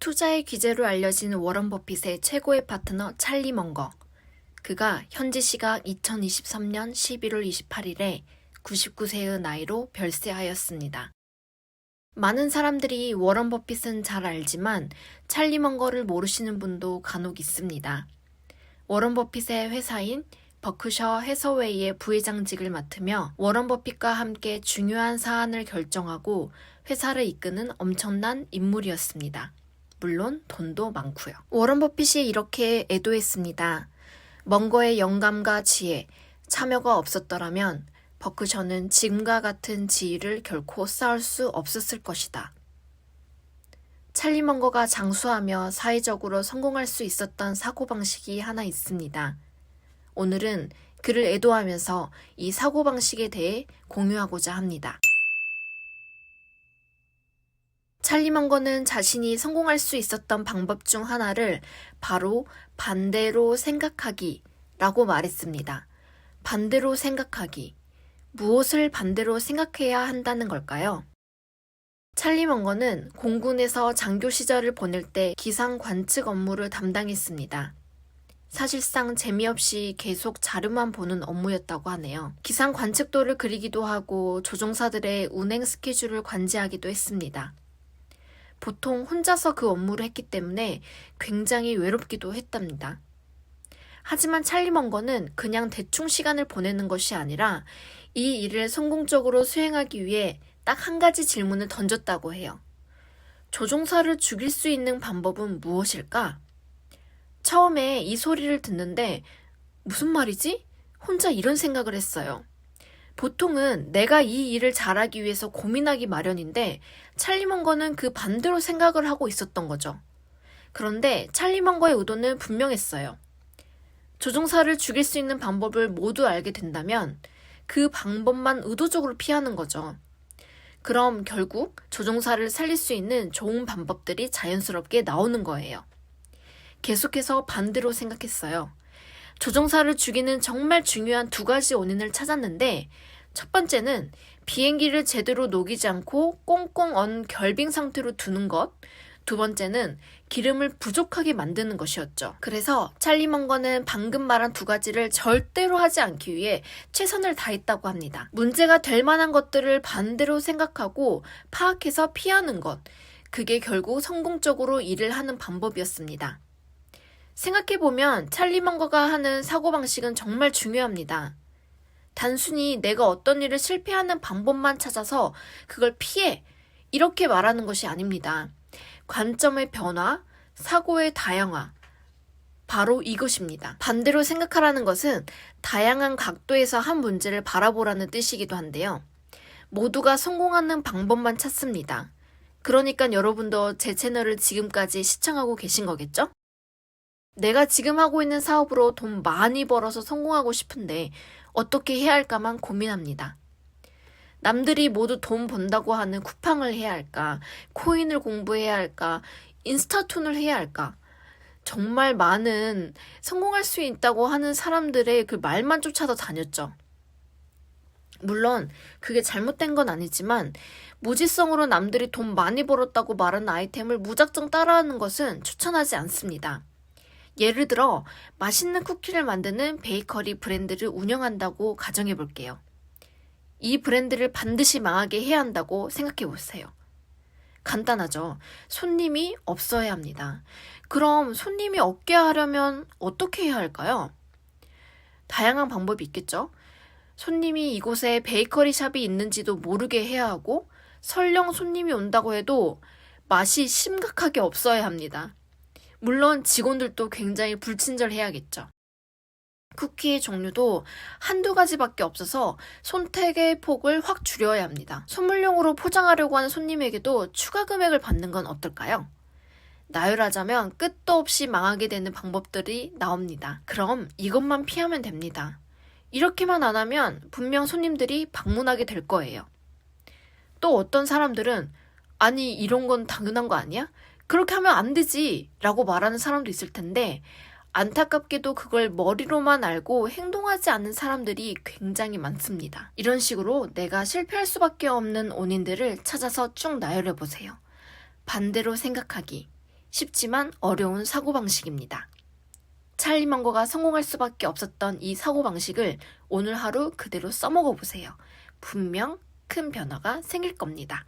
투자의 귀재로 알려진 워런 버핏의 최고의 파트너 찰리 먼거. 그가 현지 시각 2023년 11월 28일에 99세의 나이로 별세하였습니다. 많은 사람들이 워런 버핏은 잘 알지만 찰리 먼거를 모르시는 분도 간혹 있습니다. 워런 버핏의 회사인 버크셔 해서웨이의 부회장직을 맡으며 워런 버핏과 함께 중요한 사안을 결정하고 회사를 이끄는 엄청난 인물이었습니다. 물론 돈도 많고요. 워런 버핏이 이렇게 애도했습니다. 먼거의 영감과 지혜, 참여가 없었더라면 버크셔는 지금과 같은 지위를 결코 쌓을 수 없었을 것이다. 찰리 먼거가 장수하며 사회적으로 성공할 수 있었던 사고방식이 하나 있습니다. 오늘은 그를 애도하면서 이 사고방식에 대해 공유하고자 합니다. 찰리 먼거는 자신이 성공할 수 있었던 방법 중 하나를 바로 반대로 생각하기라고 말했습니다. 반대로 생각하기. 무엇을 반대로 생각해야 한다는 걸까요? 찰리 먼거는 공군에서 장교 시절을 보낼 때 기상 관측 업무를 담당했습니다. 사실상 재미없이 계속 자료만 보는 업무였다고 하네요. 기상 관측도를 그리기도 하고 조종사들의 운행 스케줄을 관제하기도 했습니다. 보통 혼자서 그 업무를 했기 때문에 굉장히 외롭기도 했답니다. 하지만 찰리 먼거는 그냥 대충 시간을 보내는 것이 아니라 이 일을 성공적으로 수행하기 위해 딱 한 가지 질문을 던졌다고 해요. 조종사를 죽일 수 있는 방법은 무엇일까? 처음에 이 소리를 듣는데 무슨 말이지? 혼자 이런 생각을 했어요. 보통은 내가 이 일을 잘하기 위해서 고민하기 마련인데 찰리 먼거는 그 반대로 생각을 하고 있었던 거죠. 그런데 찰리 먼거의 의도는 분명했어요. 조종사를 죽일 수 있는 방법을 모두 알게 된다면 그 방법만 의도적으로 피하는 거죠. 그럼 결국 조종사를 살릴 수 있는 좋은 방법들이 자연스럽게 나오는 거예요. 계속해서 반대로 생각했어요. 조종사를 죽이는 정말 중요한 두 가지 원인을 찾았는데 첫 번째는 비행기를 제대로 녹이지 않고 꽁꽁 언 결빙 상태로 두는 것, 두 번째는 기름을 부족하게 만드는 것이었죠. 그래서 찰리 먼거는 방금 말한 두 가지를 절대로 하지 않기 위해 최선을 다했다고 합니다. 문제가 될 만한 것들을 반대로 생각하고 파악해서 피하는 것, 그게 결국 성공적으로 일을 하는 방법이었습니다. 생각해보면 찰리 먼거가 하는 사고방식은 정말 중요합니다. 단순히 내가 어떤 일을 실패하는 방법만 찾아서 그걸 피해 이렇게 말하는 것이 아닙니다. 관점의 변화, 사고의 다양화, 바로 이것입니다. 반대로 생각하라는 것은 다양한 각도에서 한 문제를 바라보라는 뜻이기도 한데요. 모두가 성공하는 방법만 찾습니다. 그러니까 여러분도 제 채널을 지금까지 시청하고 계신 거겠죠? 내가 지금 하고 있는 사업으로 돈 많이 벌어서 성공하고 싶은데 어떻게 해야 할까만 고민합니다. 남들이 모두 돈 번다고 하는 쿠팡을 해야 할까? 코인을 공부해야 할까? 인스타툰을 해야 할까? 정말 많은 성공할 수 있다고 하는 사람들의 그 말만 쫓아서 다녔죠. 물론 그게 잘못된 건 아니지만 무지성으로 남들이 돈 많이 벌었다고 말하는 아이템을 무작정 따라하는 것은 추천하지 않습니다. 예를 들어 맛있는 쿠키를 만드는 베이커리 브랜드를 운영한다고 가정해 볼게요. 이 브랜드를 반드시 망하게 해야 한다고 생각해 보세요. 간단하죠. 손님이 없어야 합니다. 그럼 손님이 없게 하려면 어떻게 해야 할까요? 다양한 방법이 있겠죠. 손님이 이곳에 베이커리 샵이 있는지도 모르게 해야 하고 설령 손님이 온다고 해도 맛이 심각하게 없어야 합니다. 물론 직원들도 굉장히 불친절해야겠죠. 쿠키의 종류도 한두 가지밖에 없어서 선택의 폭을 확 줄여야 합니다. 선물용으로 포장하려고 하는 손님에게도 추가 금액을 받는 건 어떨까요? 나열하자면 끝도 없이 망하게 되는 방법들이 나옵니다. 그럼 이것만 피하면 됩니다. 이렇게만 안 하면 분명 손님들이 방문하게 될 거예요. 또 어떤 사람들은 아니 이런 건 당연한 거 아니야? 그렇게 하면 안 되지 라고 말하는 사람도 있을 텐데 안타깝게도 그걸 머리로만 알고 행동하지 않는 사람들이 굉장히 많습니다. 이런 식으로 내가 실패할 수밖에 없는 원인들을 찾아서 쭉 나열해보세요. 반대로 생각하기. 쉽지만 어려운 사고방식입니다. 찰리 망고가 성공할 수밖에 없었던 이 사고방식을 오늘 하루 그대로 써먹어 보세요. 분명 큰 변화가 생길 겁니다.